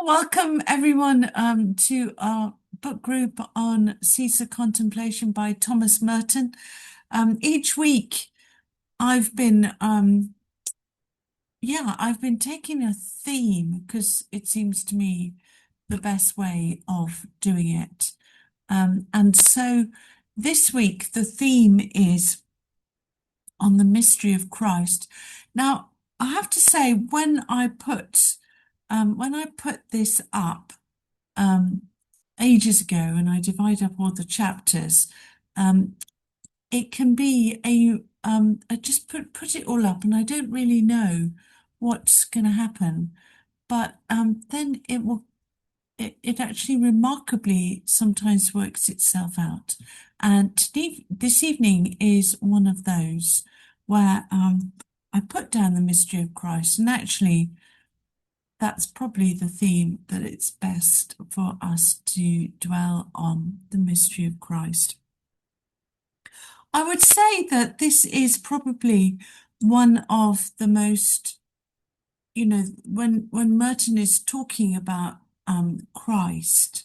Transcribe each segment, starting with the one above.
Welcome everyone to our book group on Seeds of Contemplation by Thomas Merton. Each week I've been I've been taking a theme because it seems to me the best way of doing it. And so this week the theme is on the mystery of Christ. Now, I have to say when I put this up um, ages ago, and I divide up all the chapters. It can be I just put it all up, and I don't really know what's going to happen, but then it actually remarkably sometimes works itself out. And this evening is one of those where I put down the mystery of Christ, and actually that's probably the theme that it's best for us to dwell on, the mystery of Christ. I would say that this is probably one of the most, when Merton is talking about Christ,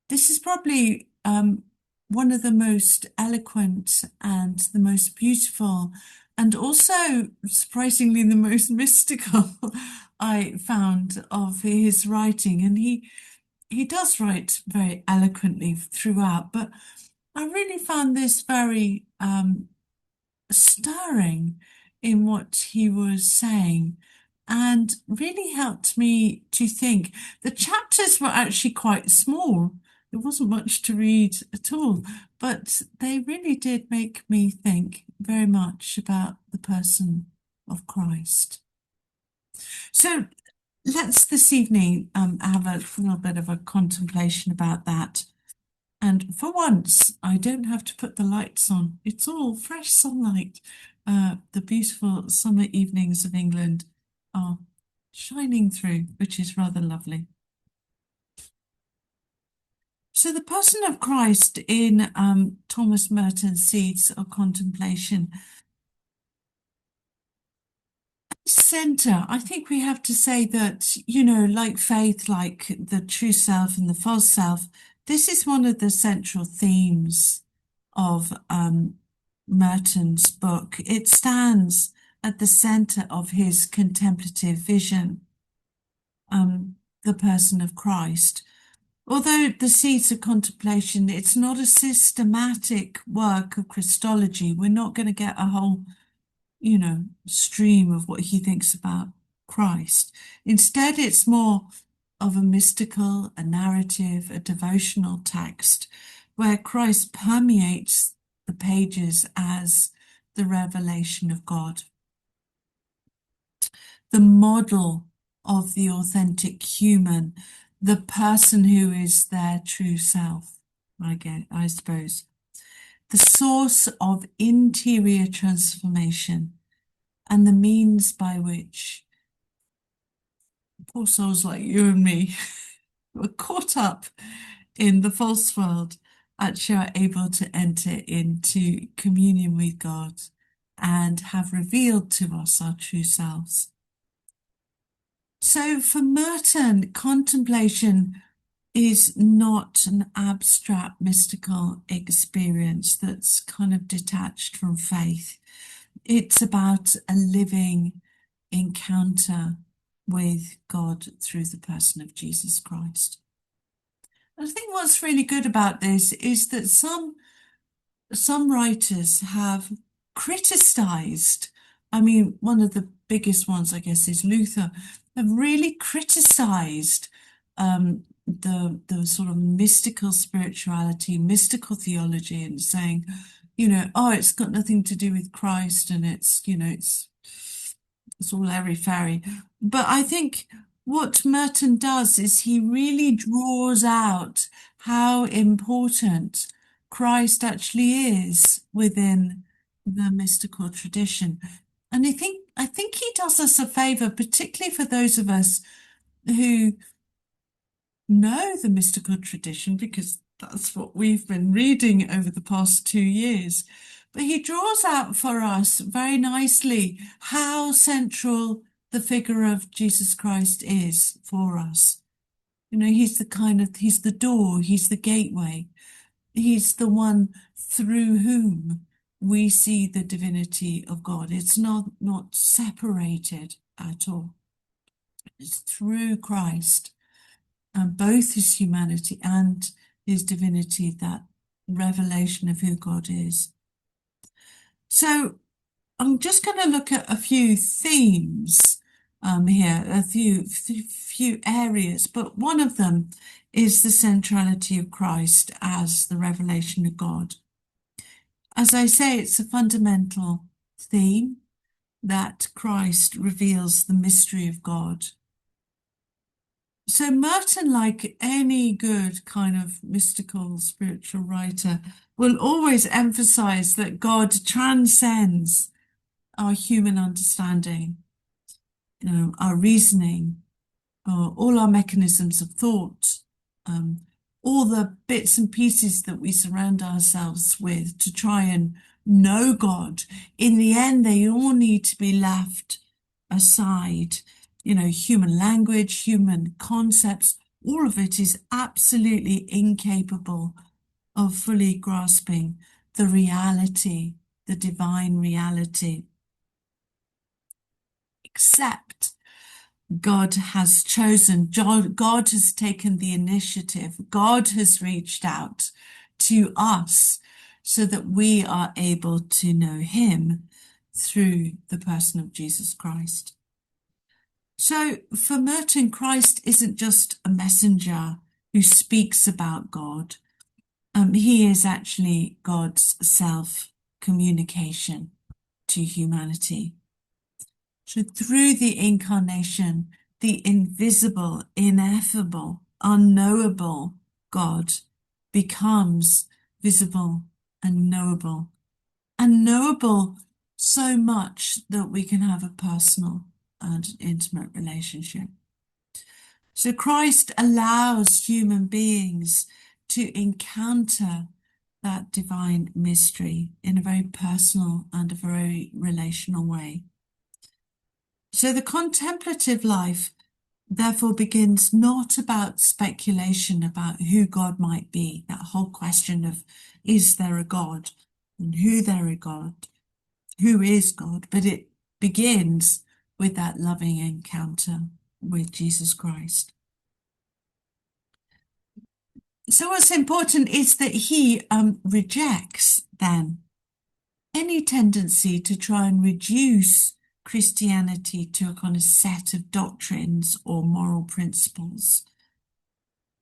this is probably one of the most eloquent and the most beautiful, and also surprisingly the most mystical I found of his writing. And he does write very eloquently throughout, but I really found this very stirring in what he was saying, and really helped me to think. The chapters were actually quite small. There wasn't much to read at all, but they really did make me think very much about the person of Christ. So let's this evening have a little bit of a contemplation about that. And for once, I don't have to put the lights on. It's all fresh sunlight. The beautiful summer evenings of England are shining through, which is rather lovely. So the person of Christ in Thomas Merton's Seeds of Contemplation. Center, I think we have to say that, like faith, like the true self and the false self, this is one of the central themes of Merton's book. It stands at the center of his contemplative vision, the person of Christ. Although the Seeds of Contemplation, it's not a systematic work of Christology. We're not going to get a whole stream of what he thinks about Christ. Instead, it's more of a mystical, a narrative, a devotional text where Christ permeates the pages as the revelation of God, the model of the authentic human, the person who is their true self, I suppose. The source of interior transformation and the means by which poor souls like you and me were caught up in the false world actually are able to enter into communion with God and have revealed to us our true selves. So for Merton, contemplation is not an abstract mystical experience that's kind of detached from faith. It's about a living encounter with God through the person of Jesus Christ. I think what's really good about this is that some writers have criticized, one of the biggest ones, I guess, is Luther, have really criticized the sort of mystical spirituality, mystical theology, and saying, it's got nothing to do with Christ, and it's all airy-fairy. But I think what Merton does is he really draws out how important Christ actually is within the mystical tradition. And I think he does us a favor, particularly for those of us who know the mystical tradition, because that's what we've been reading over the past 2 years. But he draws out for us very nicely how central the figure of Jesus Christ is for us. He's he's the door, he's the gateway. He's the one through whom we see the divinity of God. It's not separated at all. It's through Christ, and both his humanity and his divinity, that revelation of who God is. So I'm just going to look at a few themes here, a few areas, but one of them is the centrality of Christ as the revelation of God. As I say, it's a fundamental theme that Christ reveals the mystery of God. So Merton, like any good kind of mystical spiritual writer, will always emphasize that God transcends our human understanding, our reasoning, all our mechanisms of thought, all the bits and pieces that we surround ourselves with to try and know God. In the end, they all need to be left aside. Human language, human concepts, all of it is absolutely incapable of fully grasping the reality, the divine reality. Except God has chosen, God has taken the initiative, God has reached out to us so that we are able to know him through the person of Jesus Christ. So for Merton, Christ isn't just a messenger who speaks about God. He is actually God's self-communication to humanity. So through the incarnation, the invisible, ineffable, unknowable God becomes visible and knowable so much that we can have a personal and intimate relationship. So Christ allows human beings to encounter that divine mystery in a very personal and a very relational way. So the contemplative life therefore begins not about speculation about who God might be, that whole question of is there a God and who is God, but it begins with that loving encounter with Jesus Christ. So what's important is that he rejects then any tendency to try and reduce Christianity to a kind of set of doctrines or moral principles.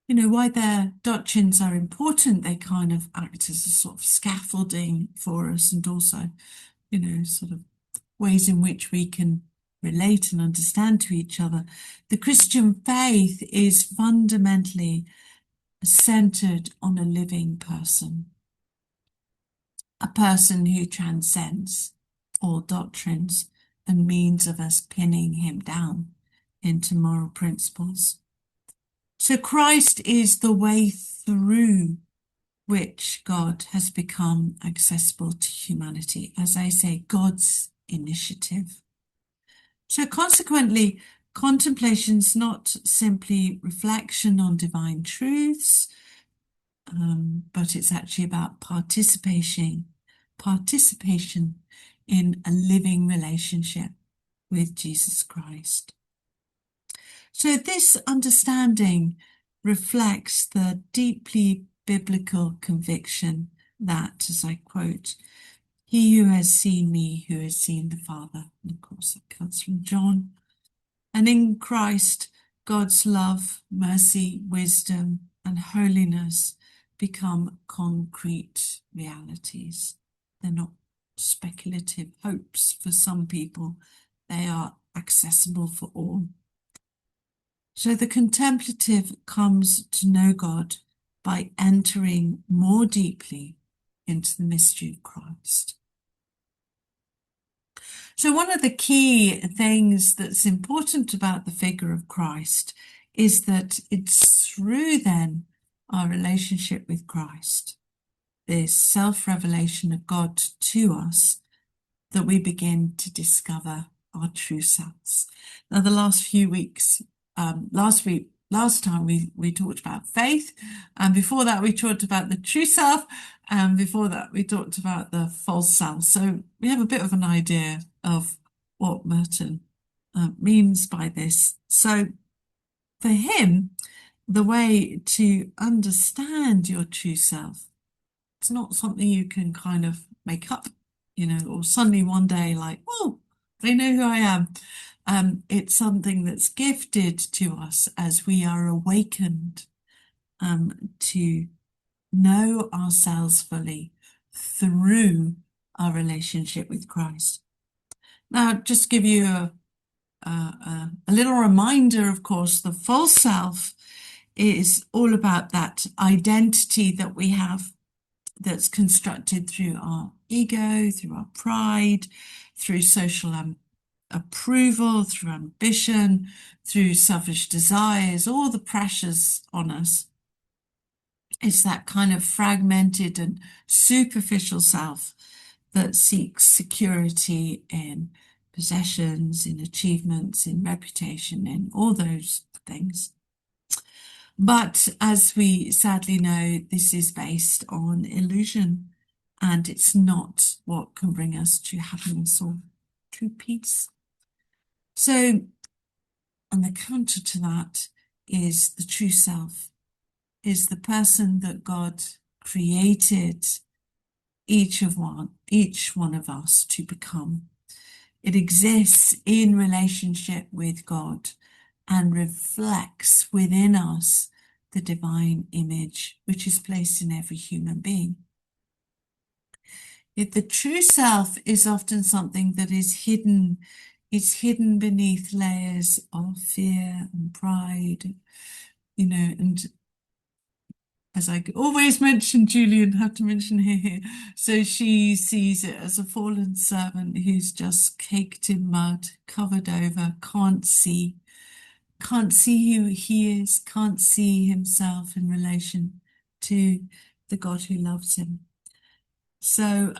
Why their doctrines are important, they kind of act as a sort of scaffolding for us, and also, sort of ways in which we can relate and understand to each other. The Christian faith is fundamentally centered on a living person, a person who transcends all doctrines and means of us pinning him down into moral principles. So Christ is the way through which God has become accessible to humanity. As I say, God's initiative. So consequently, contemplation's not simply reflection on divine truths, but it's actually about participation in a living relationship with Jesus Christ. So this understanding reflects the deeply biblical conviction that, as I quote, he who has seen me, who has seen the Father. And of course, that comes from John. And in Christ, God's love, mercy, wisdom, and holiness become concrete realities. They're not speculative hopes for some people. They are accessible for all. So the contemplative comes to know God by entering more deeply into the mystery of Christ. So one of the key things that's important about the figure of Christ is that it's through then our relationship with Christ, this self-revelation of God to us, that we begin to discover our true selves. Now, the last few weeks, last last time we talked about faith, and before that we talked about the true self, and before that we talked about the false self. So we have a bit of an idea of what Merton means by this. So for him, the way to understand your true self, it's not something you can kind of make up, or suddenly one day like, oh, I know who I am. It's something that's gifted to us as we are awakened to know ourselves fully through our relationship with Christ. Now, just to give you a little reminder, of course, the false self is all about that identity that we have that's constructed through our ego, through our pride, through social approval, through ambition, through selfish desires, all the pressures on us. It's that kind of fragmented and superficial self that seeks security in possessions, in achievements, in reputation, in all those things. But as we sadly know, this is based on illusion, and it's not what can bring us to happiness or true peace. So, and the counter to that is the true self, is the person that God created each one of us to become. It exists in relationship with God and reflects within us the divine image which is placed in every human being. Yet the true self is often something that is hidden. It's hidden beneath layers of fear and pride, and as I always mention, Julian, have to mention her here. So she sees it as a fallen servant who's just caked in mud, covered over, can't see who he is, can't see himself in relation to the God who loves him. So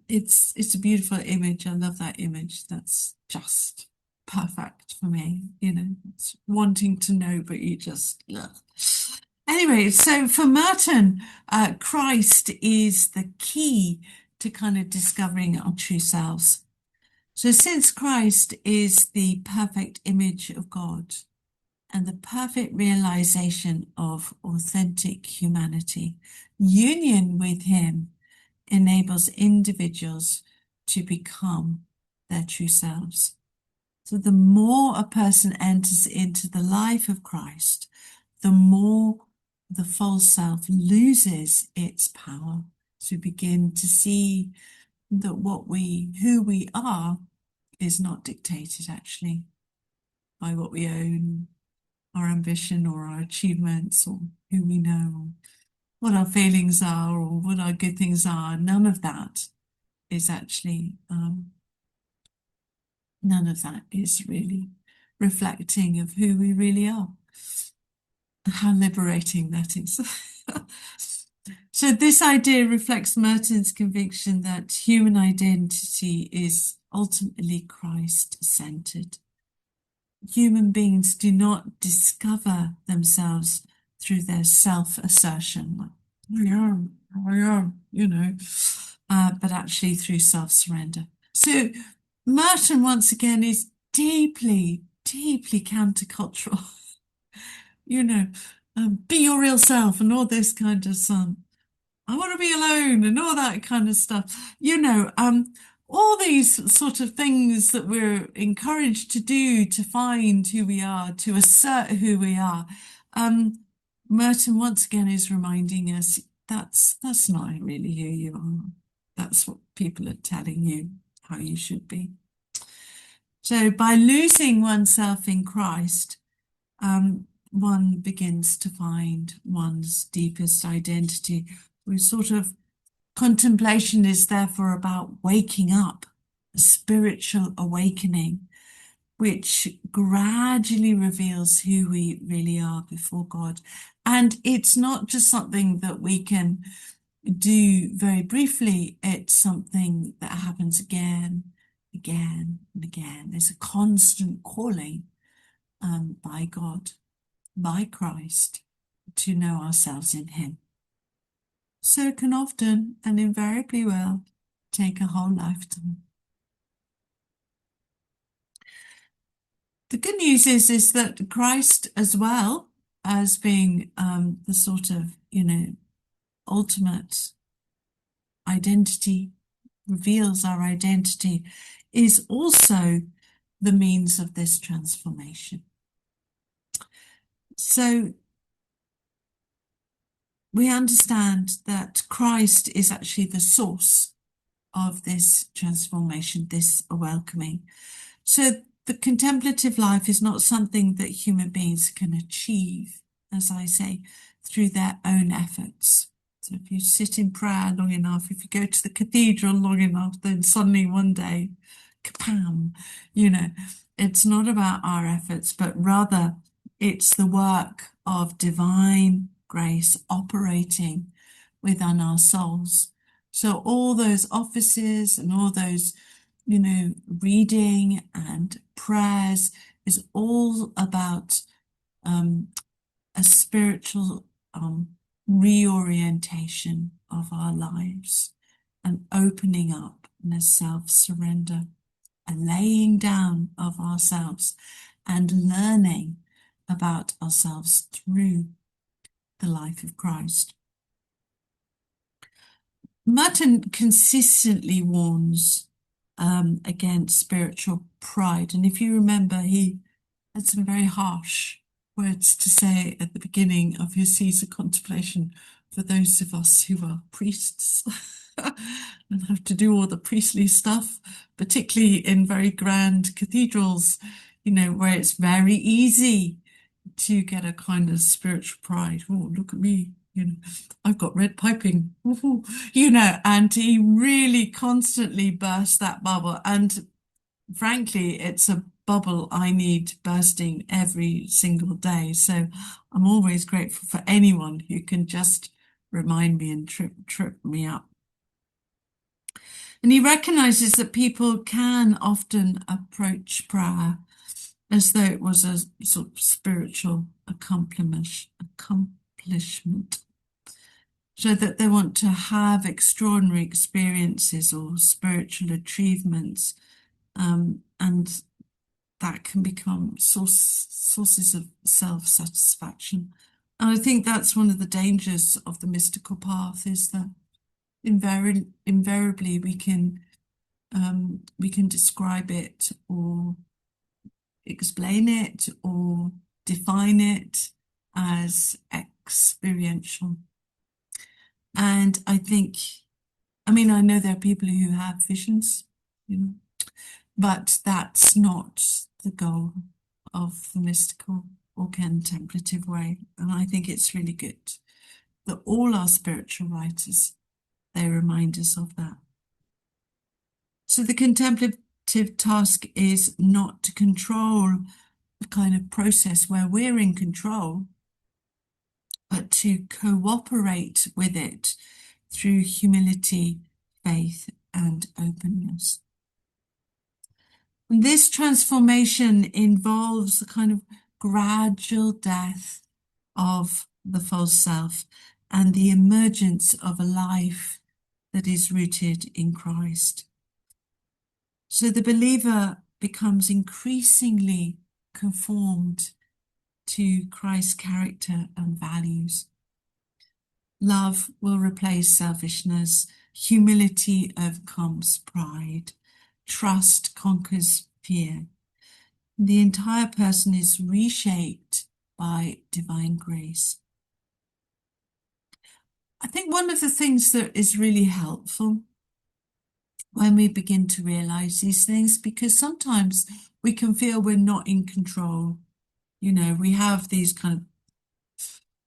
it's a beautiful image. I love that image. That's just perfect for me. It's wanting to know, but you just Anyway, so for Merton, Christ is the key to kind of discovering our true selves. So since Christ is the perfect image of God and the perfect realization of authentic humanity, union with him enables individuals to become their true selves. So the more a person enters into the life of Christ, the more the false self loses its power. So we begin to see that who we are is not dictated actually by what we own, our ambition or our achievements or who we know, or what our failings are or what our good things are. None of that is actually, none of that is really reflecting of who we really are. How liberating that is. So this idea reflects Merton's conviction that human identity is ultimately Christ-centered. Human beings do not discover themselves through their self-assertion, like, I am, but actually through self-surrender. So Merton, once again, is deeply, deeply countercultural. Be your real self and all this kind of I want to be alone and all that kind of stuff. All these sort of things that we're encouraged to do to find who we are, to assert who we are. Merton once again is reminding us that's not really who you are. That's what people are telling you how you should be. So by losing oneself in Christ, one begins to find one's deepest identity. Contemplation is therefore about waking up, a spiritual awakening, which gradually reveals who we really are before God. And it's not just something that we can do very briefly, it's something that happens again, again, and again. There's a constant calling by God. by Christ to know ourselves in him. So it can often and invariably will take a whole lifetime. The good news is that Christ, as well as being the sort of, ultimate identity, reveals our identity, is also the means of this transformation. So we understand that Christ is actually the source of this transformation, this welcoming. So the contemplative life is not something that human beings can achieve, as I say, through their own efforts. So if you sit in prayer long enough, if you go to the cathedral long enough, then suddenly one day, kapam, it's not about our efforts, but rather it's the work of divine grace operating within our souls. So all those offices and all those, reading and prayers is all about a spiritual reorientation of our lives, an opening up and a self-surrender, a laying down of ourselves and learning about ourselves through the life of Christ. Merton consistently warns against spiritual pride. And if you remember, he had some very harsh words to say at the beginning of his Seeds of Contemplation for those of us who are priests and have to do all the priestly stuff, particularly in very grand cathedrals, where it's very easy to get a kind of spiritual pride. Oh, look at me. I've got red piping, and he really constantly burst that bubble. And frankly, it's a bubble I need bursting every single day. So I'm always grateful for anyone who can just remind me and trip me up. And he recognizes that people can often approach prayer as though it was a sort of spiritual accomplishment. So that they want to have extraordinary experiences or spiritual achievements, and that can become sources of self-satisfaction. And I think that's one of the dangers of the mystical path, is that invariably we can describe it or explain it or define it as experiential. And I know there are people who have visions, but that's not the goal of the mystical or contemplative way. And I think it's really good that all our spiritual writers, they remind us of that. So the contemplative task is not to control the kind of process where we're in control, but to cooperate with it through humility, faith, and openness. And this transformation involves a kind of gradual death of the false self and the emergence of a life that is rooted in Christ. So the believer becomes increasingly conformed to Christ's character and values. Love will replace selfishness, humility overcomes pride, trust conquers fear. The entire person is reshaped by divine grace. I think one of the things that is really helpful when we begin to realize these things, because sometimes we can feel we're not in control. We have these kind of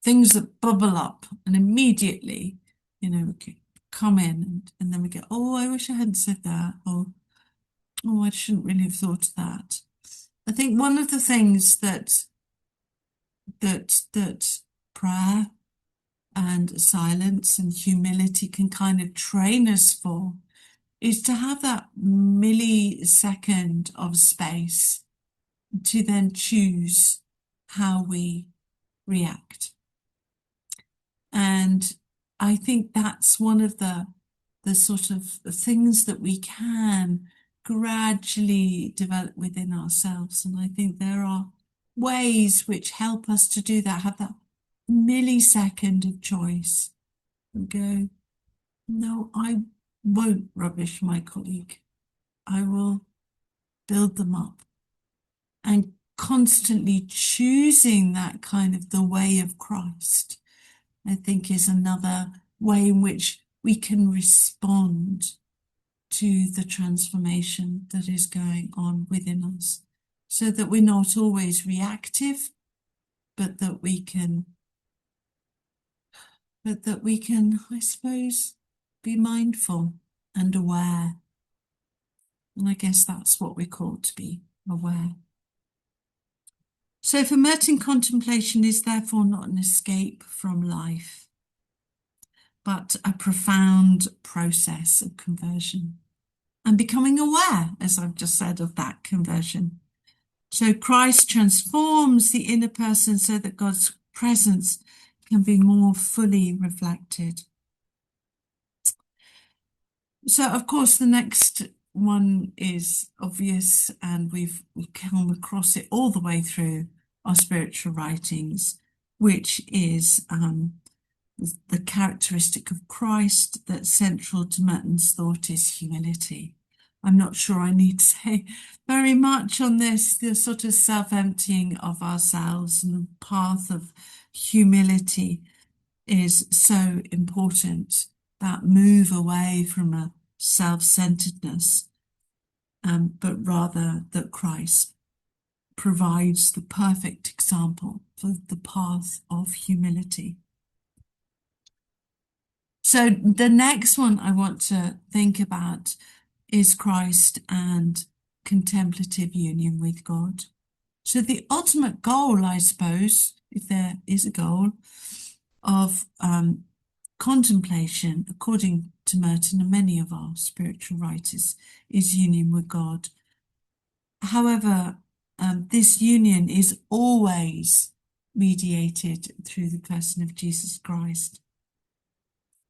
things that bubble up and immediately, we come in and then we go, oh, I wish I hadn't said that, or oh, I shouldn't really have thought of that. I think one of the things that prayer and silence and humility can kind of train us for is to have that millisecond of space to then choose how we react. And I think that's one of the sort of things that we can gradually develop within ourselves. And I think there are ways which help us to do that, have that millisecond of choice and go, no, I won't rubbish my colleague. I will build them up. And constantly choosing that kind of the way of Christ, I think, is another way in which we can respond to the transformation that is going on within us, so that we're not always reactive, but that we can, I suppose, be mindful and aware. And I guess that's what we're called to be, aware. So for Merton, contemplation is therefore not an escape from life, but a profound process of conversion and becoming aware, as I've just said, of that conversion. So Christ transforms the inner person so that God's presence can be more fully reflected. So, of course, the next one is obvious, and we've come across it all the way through our spiritual writings, which is the characteristic of Christ that's central to Merton's thought is humility. I'm not sure I need to say very much on this, the sort of self-emptying of ourselves and the path of humility is so important, that move away from a self-centeredness, but rather that Christ provides the perfect example for the path of humility. So the next one I want to think about is Christ and contemplative union with God. So the ultimate goal, I suppose, if there is a goal, of contemplation, according to Merton and many of our spiritual writers, is union with God. However, this union is always mediated through the person of Jesus Christ.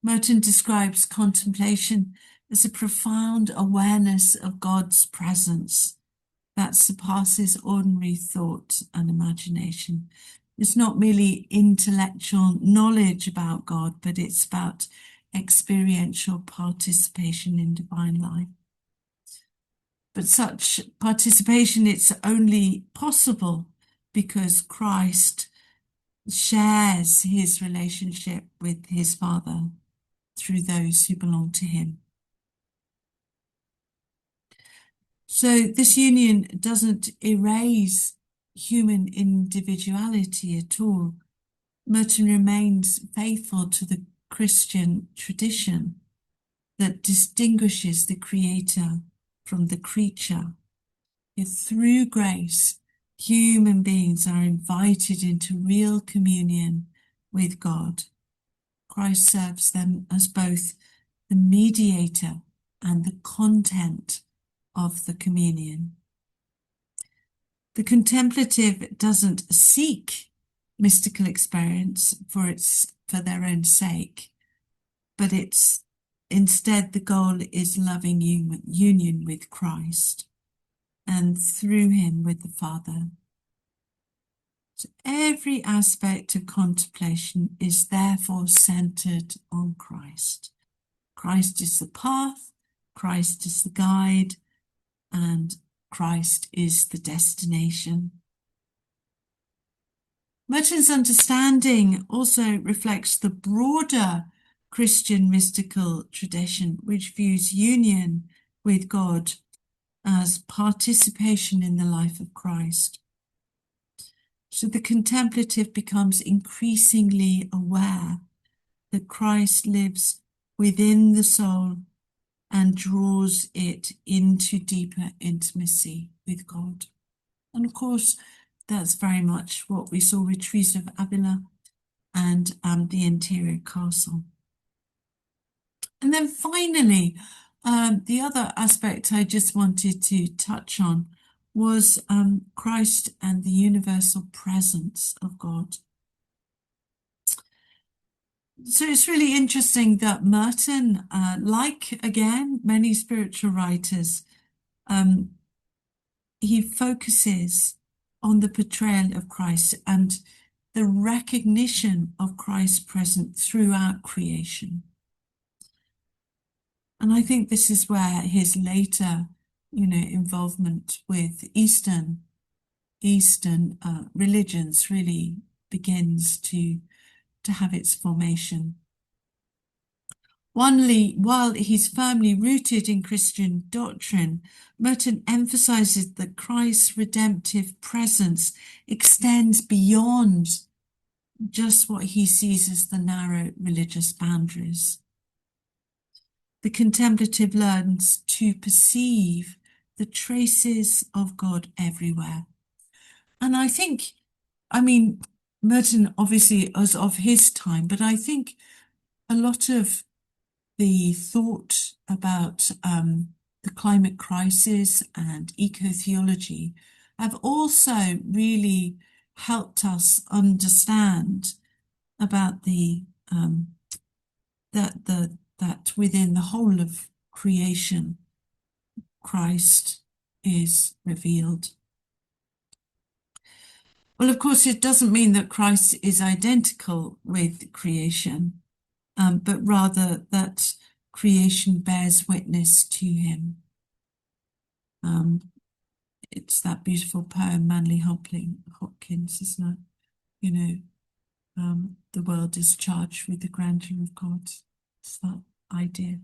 Merton describes contemplation as a profound awareness of God's presence that surpasses ordinary thought and imagination. It's not merely intellectual knowledge about God, but it's about experiential participation in divine life. But such participation, it's only possible because Christ shares his relationship with his Father through those who belong to him. So this union doesn't erase human individuality at all. Merton remains faithful to the Christian tradition that distinguishes the creator from the creature. Yet through grace, human beings are invited into real communion with God. Christ serves them as both the mediator and the content of the communion. The contemplative doesn't seek mystical experience for their own sake, but it's instead the goal is loving union with Christ and through him with the Father. So every aspect of contemplation is therefore centered on Christ. Christ is the path, Christ is the guide, and Christ is the destination. Merton's understanding also reflects the broader Christian mystical tradition, which views union with God as participation in the life of Christ. So the contemplative becomes increasingly aware that Christ lives within the soul and draws it into deeper intimacy with God. And of course, that's very much what we saw with Teresa of Avila and the interior castle. And then finally, the other aspect I just wanted to touch on was Christ and the universal presence of God. So it's really interesting that Merton, like again, many spiritual writers, um, he focuses on the portrayal of Christ and the recognition of Christ present throughout creation. And I think this is where his later, involvement with Eastern religions really begins to have its formation. While he's firmly rooted in Christian doctrine, Merton emphasizes that Christ's redemptive presence extends beyond just what he sees as the narrow religious boundaries. The contemplative learns to perceive the traces of God everywhere. And I mean, Merton obviously was of his time, but I think a lot of the thought about the climate crisis and eco-theology have also really helped us understand about that within the whole of creation, Christ is revealed. Well, of course, it doesn't mean that Christ is identical with creation, but rather that creation bears witness to him. It's that beautiful poem, Manly Hopkins, isn't it? The world is charged with the grandeur of God. It's that idea.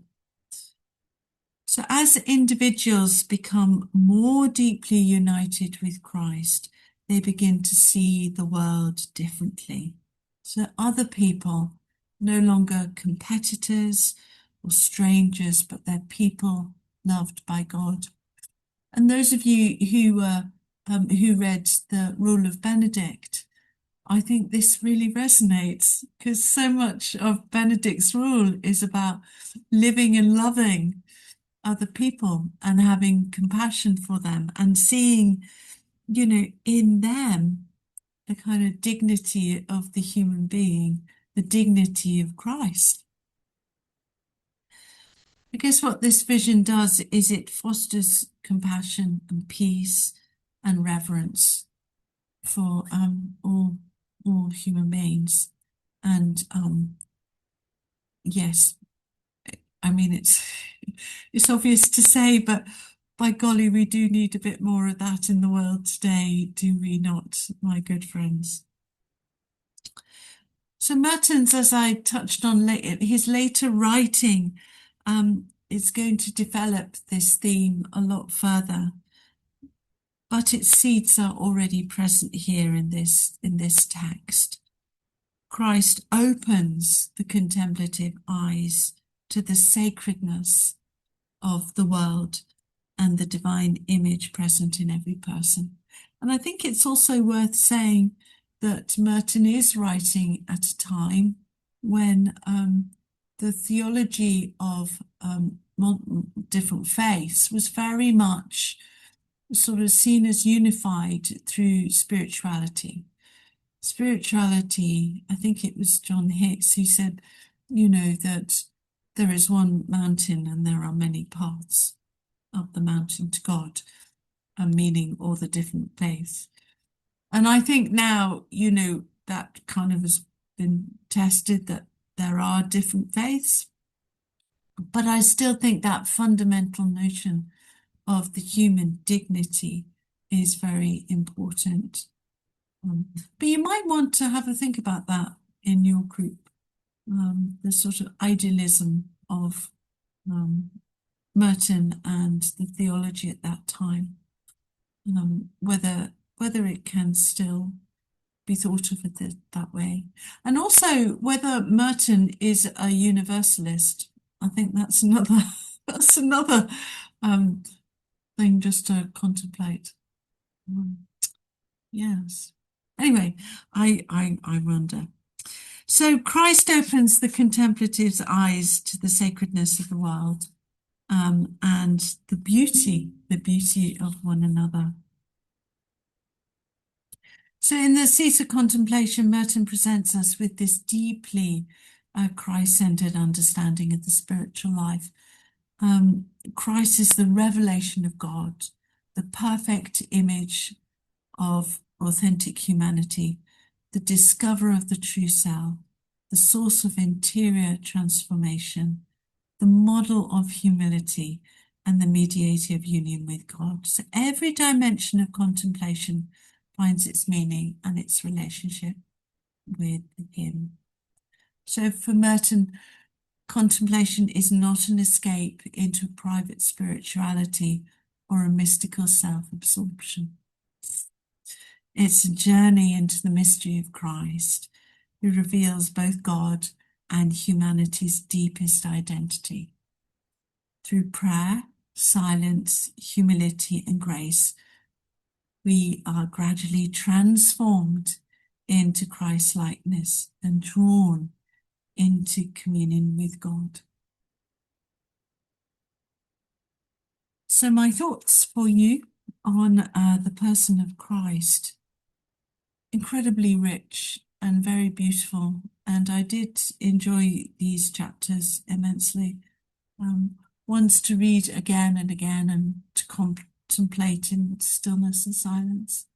So as individuals become more deeply united with Christ, they begin to see the world differently. So other people, no longer competitors or strangers, but they're people loved by God. And those of you who read The Rule of Benedict, I think this really resonates because so much of Benedict's rule is about living and loving other people and having compassion for them and seeing, in them the kind of dignity of the human being, the dignity of Christ. I guess what this vision does is it fosters compassion and peace and reverence for all human beings. And yes, I mean it's obvious to say, but by golly, we do need a bit more of that in the world today, do we not, my good friends? So Merton's, as I touched on later, his later writing is going to develop this theme a lot further, but its seeds are already present here in this text. Christ opens the contemplative eyes to the sacredness of the world and the divine image present in every person. And I think it's also worth saying that Merton is writing at a time when the theology of different faiths was very much sort of seen as unified through spirituality. Spirituality, I think it was John Hicks who said, that there is one mountain and there are many paths up the mountain to God, and meaning all the different faiths. And I think now, that kind of has been tested that there are different faiths, but I still think that fundamental notion of the human dignity is very important. But you might want to have a think about that in your group, the sort of idealism of Merton and the theology at that time, whether it can still be thought of that way, and also whether Merton is a universalist. I think that's another thing just to contemplate. Yes. Anyway, I wonder. So Christ opens the contemplative's eyes to the sacredness of the world, and the beauty of one another. So in the Seeds of Contemplation, Merton presents us with this deeply a Christ-centered understanding of the spiritual life. Christ is the revelation of God, the perfect image of authentic humanity, the discoverer of the true self, the source of interior transformation, the model of humility, and the mediator of union with God. So every dimension of contemplation finds its meaning and its relationship with him. So for Merton, contemplation is not an escape into private spirituality or a mystical self-absorption. It's a journey into the mystery of Christ, who reveals both God and humanity's deepest identity. Through prayer, silence, humility, and grace, we are gradually transformed into Christ-likeness and drawn into communion with God. So my thoughts for you on the person of Christ, incredibly rich and very beautiful, and I did enjoy these chapters immensely. Ones to read again and again and to contemplate in stillness and silence.